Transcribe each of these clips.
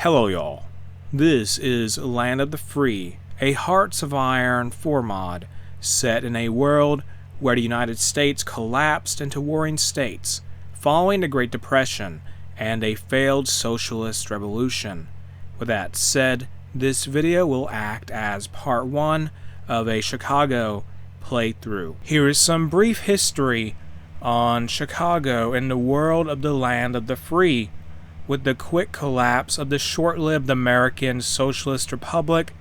Hello y'all, this is Land of the Free, a Hearts of Iron 4 mod set in a world where the United States collapsed into warring states following the Great Depression and a failed socialist revolution. With that said, this video will act as part 1 of a Chicago playthrough. Here is some brief history on Chicago in the world of the Land of the Free. With the quick collapse of the short-lived American Socialist Republic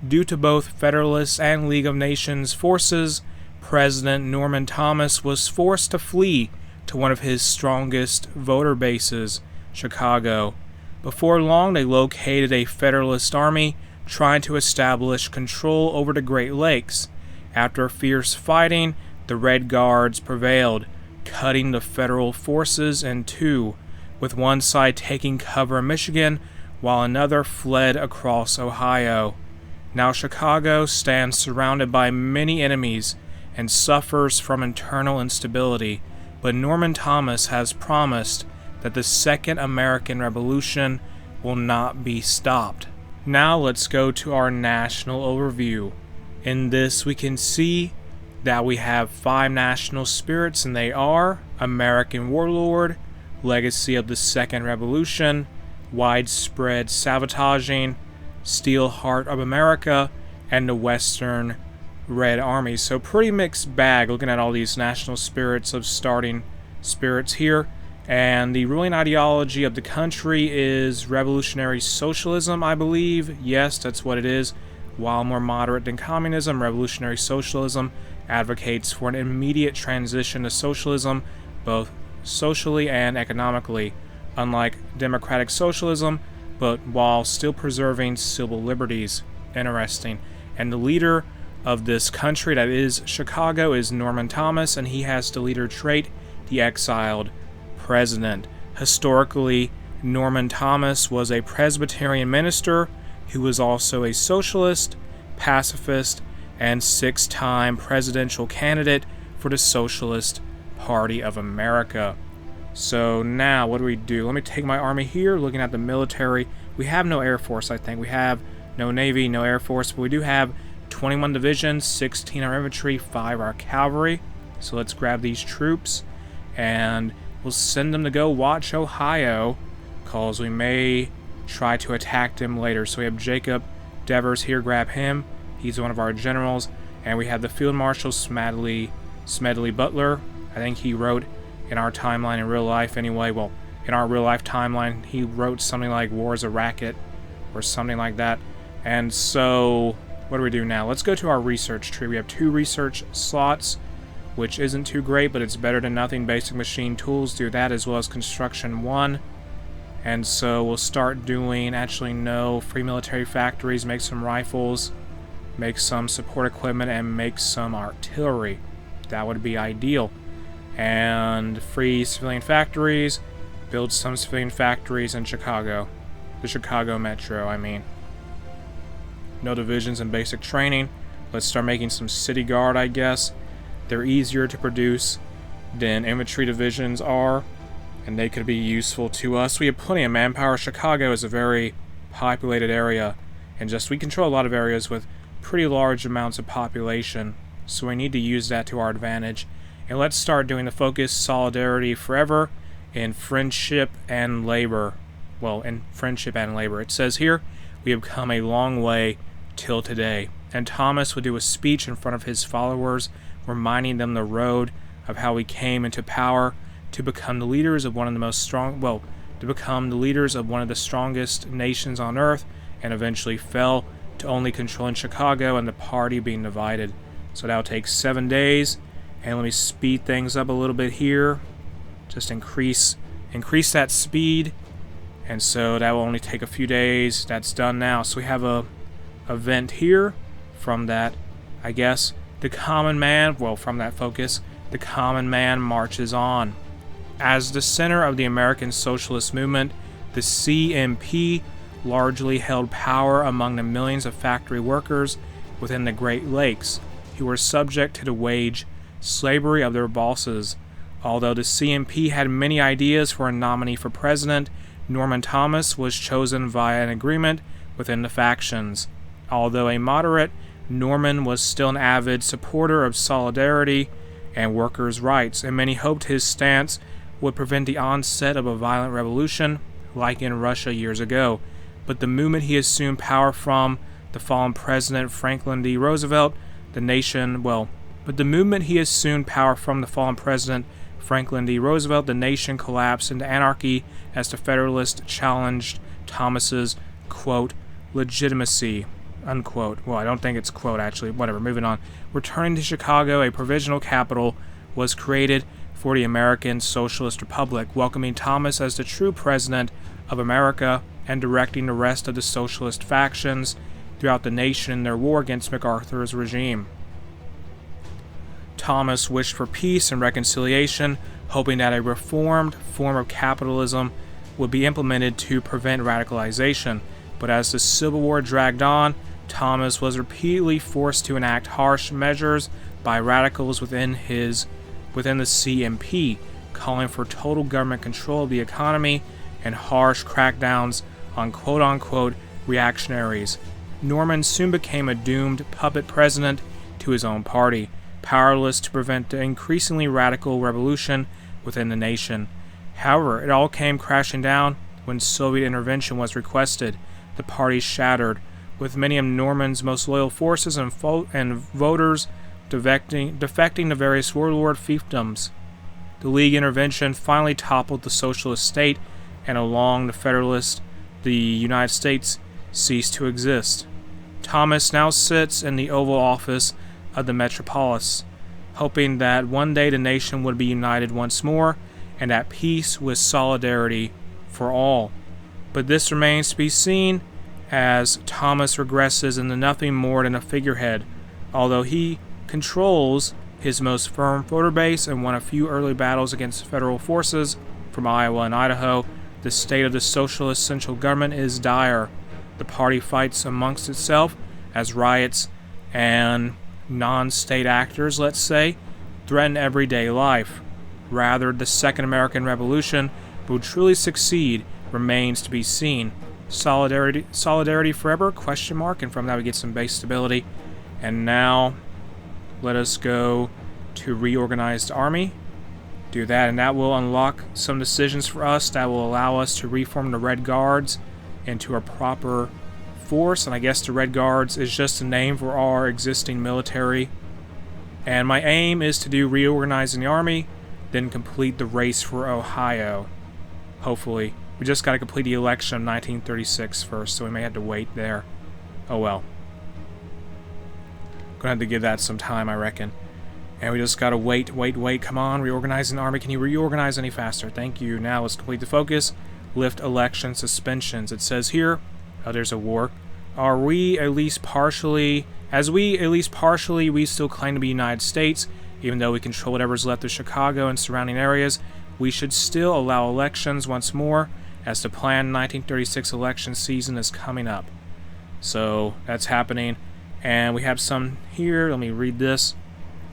due to both Federalist and League of Nations forces, President Norman Thomas was forced to flee to one of his strongest voter bases, Chicago. Before long, they located a Federalist army trying to establish control over the Great Lakes. After fierce fighting, the Red Guards prevailed, cutting the Federal forces in two, with one side taking cover in Michigan, while another fled across Ohio. Now Chicago stands surrounded by many enemies and suffers from internal instability, but Norman Thomas has promised that the Second American Revolution will not be stopped. Now let's go to our national overview. In this we can see that we have 5 national spirits, and they are American Warlord, Legacy of the Second Revolution, Widespread Sabotaging, Steel Heart of America, and the Western Red Army. So pretty mixed bag looking at all these national spirits of starting spirits here. And the ruling ideology of the country is revolutionary socialism, I believe. Yes, that's what it is. While more moderate than communism, revolutionary socialism advocates for an immediate transition to socialism, both socially and economically, unlike democratic socialism, but while still preserving civil liberties. Interesting. And the leader of this country, that is Chicago, is Norman Thomas, and he has the leader trait, the exiled president. Historically, Norman Thomas was a Presbyterian minister who was also a socialist, pacifist, and 6-time presidential candidate for the Socialist Party of America. So now, what do we do? Let me take my army here, looking at the military. We have no Air Force, I think. We have no Navy, no Air Force, but we do have 21 divisions, 16 are infantry, 5 are cavalry. So let's grab these troops, and we'll send them to go watch Ohio, because we may try to attack them later. So we have Jacob Devers here, grab him. He's one of our generals. And we have the Field Marshal Smedley Butler. I think he wrote in our timeline in real life anyway. Well, in our real life timeline, he wrote something like War is a Racket or something like that. And so, what do we do now? Let's go to our research tree. We have 2 research slots, which isn't too great, but it's better than nothing. Basic machine tools do that, as well as construction 1. And so we'll start doing, actually no, free military factories, make some rifles, make some support equipment, and make some artillery. That would be ideal. And free civilian factories, build some civilian factories in Chicago. The Chicago Metro, I mean. No divisions and basic training. Let's start making some city guard, I guess. They're easier to produce than infantry divisions are, and they could be useful to us. We have plenty of manpower. Chicago is a very populated area, and we control a lot of areas with pretty large amounts of population, so we need to use that to our advantage. And let's start doing the focus Solidarity Forever in Friendship and Labor. Well, in Friendship and Labor. It says here, we have come a long way till today. And Thomas would do a speech in front of his followers, reminding them the road of how we came into power to become the leaders of one of the strongest nations on earth, and eventually fell to only controlling Chicago and the party being divided. So that'll take 7 days, and let me speed things up a little bit here. Just increase that speed, and so that will only take a few days. That's done now. So we have a event here from that, I guess, the common man, from that focus, the common man marches on. As the center of the American Socialist movement, the CMP largely held power among the millions of factory workers within the Great Lakes who were subject to the wage slavery of their bosses. Although the CMP had many ideas for a nominee for president, Norman Thomas was chosen via an agreement within the factions. Although a moderate, Norman was still an avid supporter of solidarity and workers' rights, and many hoped his stance would prevent the onset of a violent revolution like in Russia years ago. But the moment he assumed power from the fallen President Franklin D. Roosevelt, the nation collapsed into anarchy as the Federalists challenged Thomas's, quote, legitimacy, unquote. Well, I don't think it's quote, actually. Whatever, moving on. Returning to Chicago, a provisional capital was created for the American Socialist Republic, welcoming Thomas as the true president of America and directing the rest of the socialist factions throughout the nation in their war against MacArthur's regime. Thomas wished for peace and reconciliation, hoping that a reformed form of capitalism would be implemented to prevent radicalization. But as the Civil War dragged on, Thomas was repeatedly forced to enact harsh measures by radicals within the CMP, calling for total government control of the economy and harsh crackdowns on quote-unquote reactionaries. Norman soon became a doomed puppet president to his own party, powerless to prevent the increasingly radical revolution within the nation. However, it all came crashing down when Soviet intervention was requested. The party shattered, with many of Norman's most loyal forces and voters defecting to various warlord fiefdoms. The League intervention finally toppled the socialist state, and along the Federalists, the United States ceased to exist. Thomas now sits in the Oval Office of the Metropolis, hoping that one day the nation would be united once more and at peace with solidarity for all. But this remains to be seen, as Thomas regresses into nothing more than a figurehead. Although he controls his most firm voter base and won a few early battles against federal forces from Iowa and Idaho, the state of the socialist central government is dire. The party fights amongst itself as riots and non-state actors, let's say, threaten everyday life. Rather, the Second American Revolution will truly succeed remains to be seen. Solidarity forever? Question mark. And from that we get some base stability. And now, let us go to reorganized army. Do that, and that will unlock some decisions for us that will allow us to reform the Red Guards into a proper force. And I guess the Red Guards is just a name for our existing military. And my aim is to do reorganizing the army, then complete the race for Ohio. Hopefully. We just got to complete the election of 1936 first, so we may have to wait there. Oh well. Gonna have to give that some time, I reckon. And we just gotta wait. Come on, reorganizing the army. Can you reorganize any faster? Thank you. Now let's complete the focus. Lift election suspensions. It says here, oh, there's a war. We still claim to be United States, even though we control whatever's left of Chicago and surrounding areas. We should still allow elections once more, as the planned 1936 election season is coming up. So that's happening. And we have some here. Let me read this.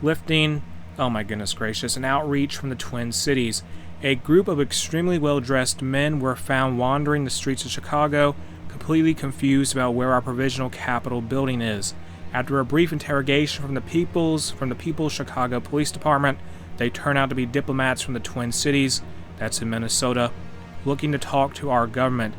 Lifting, oh my goodness gracious, an outreach from the Twin Cities. A group of extremely well-dressed men were found wandering the streets of Chicago, completely confused about where our provisional Capitol building is. After a brief interrogation from the People's Chicago Police Department, they turn out to be diplomats from the Twin Cities, that's in Minnesota, looking to talk to our government.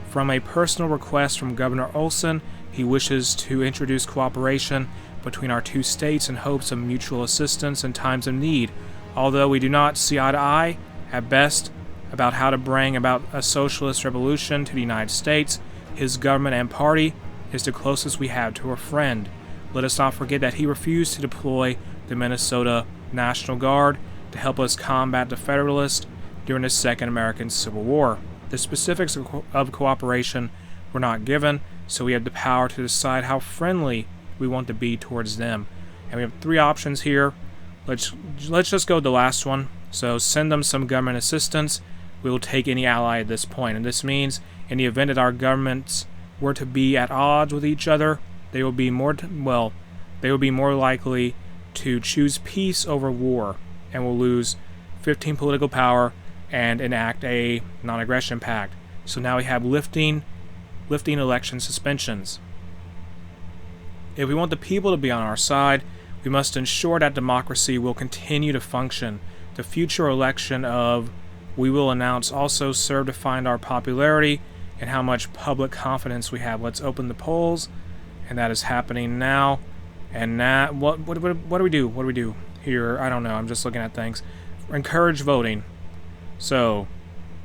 From a personal request from Governor Olson, he wishes to introduce cooperation between our two states in hopes of mutual assistance in times of need. Although we do not see eye to eye, at best, about how to bring about a socialist revolution to the United States, his government and party is the closest we have to a friend. Let us not forget that he refused to deploy the Minnesota National Guard to help us combat the Federalists during the Second American Civil War. The specifics of cooperation were not given, so we have the power to decide how friendly we want to be towards them. And we have three options here. Let's just go with the last one. So send them some government assistance. We will take any ally at this point. And this means in the event that our governments were to be at odds with each other, they will be more likely to choose peace over war, and will lose 15 political power and enact a non-aggression pact. So now we have lifting election suspensions. If we want the people to be on our side, we must ensure that democracy will continue to function. The future election of we will announce also serve to find our popularity and how much public confidence we have. Let's open the polls, and that is happening now. And now, what do we do? What do we do here? I don't know. I'm just looking at things. Encourage voting. So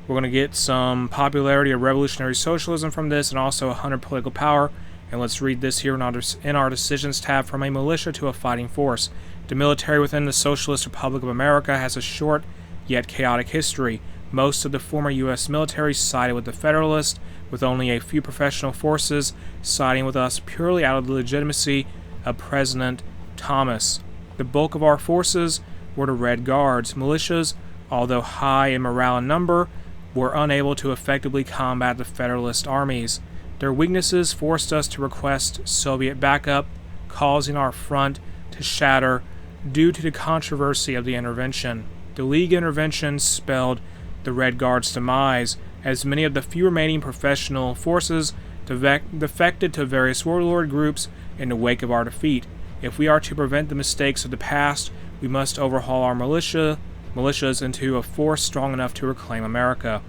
we're going to get some popularity of revolutionary socialism from this, and also 100 political power. And let's read this here in our decisions tab. From a militia to a fighting force. The military within the Socialist Republic of America has a short yet chaotic history. Most of the former U.S. military sided with the Federalists, with only a few professional forces siding with us purely out of the legitimacy of President Thomas. The bulk of our forces were the Red Guards. Militias, although high in morale and number, were unable to effectively combat the Federalist armies. Their weaknesses forced us to request Soviet backup, causing our front to shatter due to the controversy of the intervention. The League intervention spelled the Red Guards' demise, as many of the few remaining professional forces defected to various warlord groups in the wake of our defeat. If we are to prevent the mistakes of the past, we must overhaul our militias into a force strong enough to reclaim America.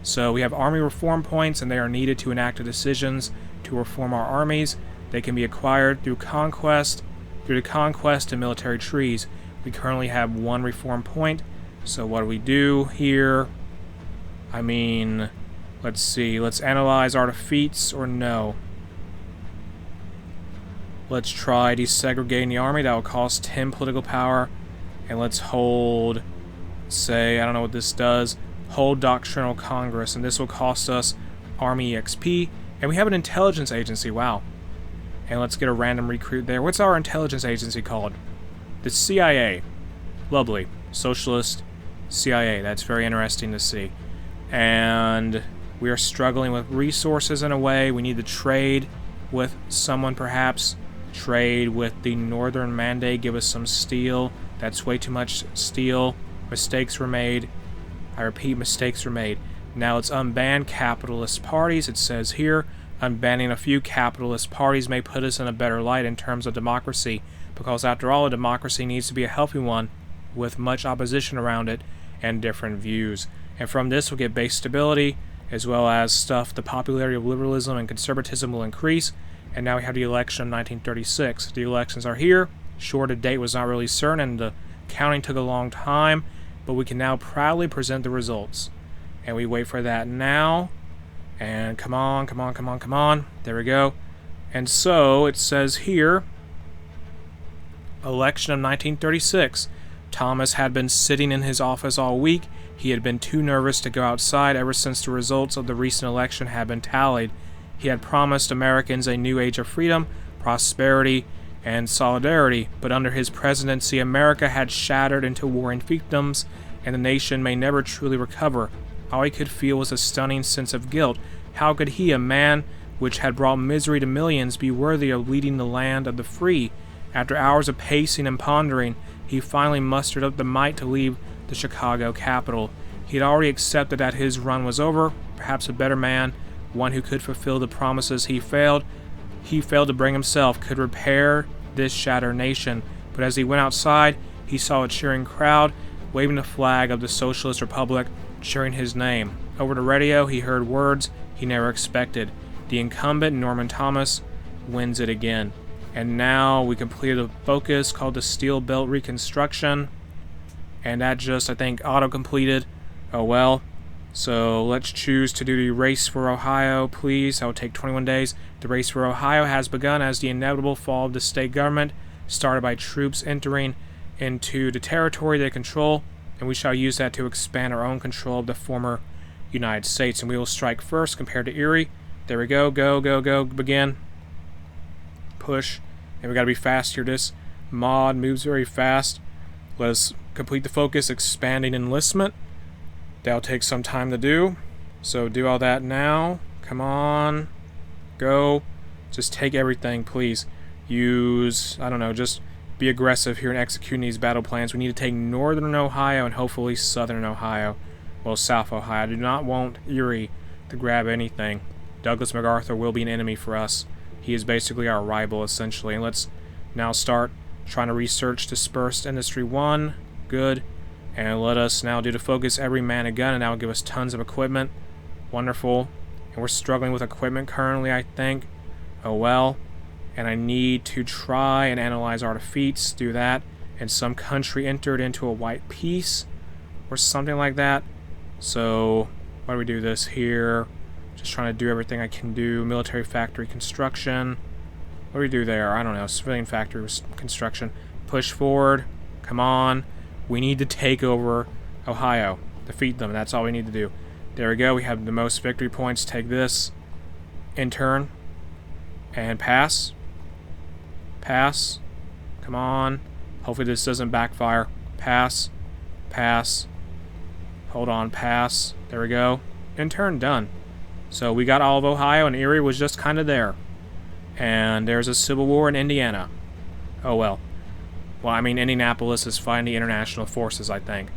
So we have army reform points, and they are needed to enact the decisions to reform our armies. They can be acquired through the conquest and military trees. We currently have one reform point. So what do we do here? I mean, let's see. Let's analyze our defeats, or no. Let's try desegregating the army. That will cost 10 political power. And let's hold, say, I don't know what this does, hold doctrinal congress. And this will cost us army EXP. And we have an intelligence agency. Wow. And let's get a random recruit there. What's our intelligence agency called? The CIA. Lovely. Socialist CIA. That's very interesting to see. And we are struggling with resources in a way. We need to trade with someone, perhaps. Trade with the Northern Mandate. Give us some steel. That's way too much steel. Mistakes were made. I repeat, mistakes were made. Now let's unban capitalist parties. It says here, unbanning a few capitalist parties may put us in a better light in terms of democracy, because after all, a democracy needs to be a healthy one with much opposition around it and different views. And from this we'll get base stability, as well as stuff. The popularity of liberalism and conservatism will increase. And now we have the election of 1936. The elections are here. Sure, the date was not really certain, and the counting took a long time, but we can now proudly present the results. And we wait for that now. And come on. There we go. And so it says here, election of 1936. Thomas had been sitting in his office all week. He had been too nervous to go outside ever since the results of the recent election had been tallied. He had promised Americans a new age of freedom, prosperity, and solidarity, but under his presidency, America had shattered into warring fiefdoms, and the nation may never truly recover. All he could feel was a stunning sense of guilt. How could he, a man which had brought misery to millions, be worthy of leading the land of the free? After hours of pacing and pondering, he finally mustered up the might to leave the Chicago Capitol. He had already accepted that his run was over. Perhaps a better man, one who could fulfill the promises he failed to bring himself, could repair this shattered nation. But as he went outside, he saw a cheering crowd waving the flag of the Socialist Republic, cheering his name. Over the radio, he heard words he never expected. The incumbent, Norman Thomas, wins it again. And now we completed a focus called the Steel Belt Reconstruction. And that just, I think, auto-completed. Oh well. So let's choose to do the race for Ohio, please. That will take 21 days. The race for Ohio has begun as the inevitable fall of the state government, started by troops entering into the territory they control, and we shall use that to expand our own control of the former United States. And we will strike first compared to Erie. There we go. Go. Begin. Push. And we got to be fast here. This mod moves very fast. Let us complete the focus, expanding enlistment. That'll take some time to do. So do all that now. Come on. Go. Just take everything, please. Use, I don't know, just be aggressive here in executing these battle plans. We need to take northern Ohio and hopefully southern Ohio. Well, South Ohio. I do not want Erie. to grab anything. Douglas MacArthur will be an enemy for us. He is basically our rival, essentially. And let's now start trying to research Dispersed Industry 1. Good. And let us now do to focus every man a gun, and that will give us tons of equipment. Wonderful. And we're struggling with equipment currently, I think. Oh well. And I need to try and analyze our defeats. Do that. And some country entered into a white peace, or something like that. So, why do we do this here? Just trying to do everything I can do. Military factory construction. What do we do there? I don't know. Civilian factory construction. Push forward. Come on. We need to take over Ohio. Defeat them. That's all we need to do. There we go. We have the most victory points. Take this. In turn. And pass. Pass. Come on. Hopefully this doesn't backfire. Pass. Pass. Hold on. Pass. There we go. In turn. Done. So we got all of Ohio, and Erie was just kind of there. And there's a civil war in Indiana. Oh well. Well, I mean, Indianapolis is fighting the international forces, I think.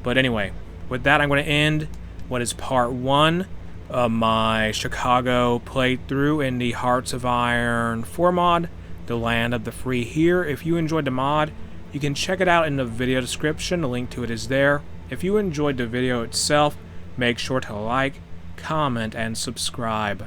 But anyway, with that, I'm going to end what is part 1 of my Chicago playthrough in the Hearts of Iron 4 mod, the Land of the Free here. If you enjoyed the mod, you can check it out in the video description. The link to it is there. If you enjoyed the video itself, make sure to like, comment, and subscribe.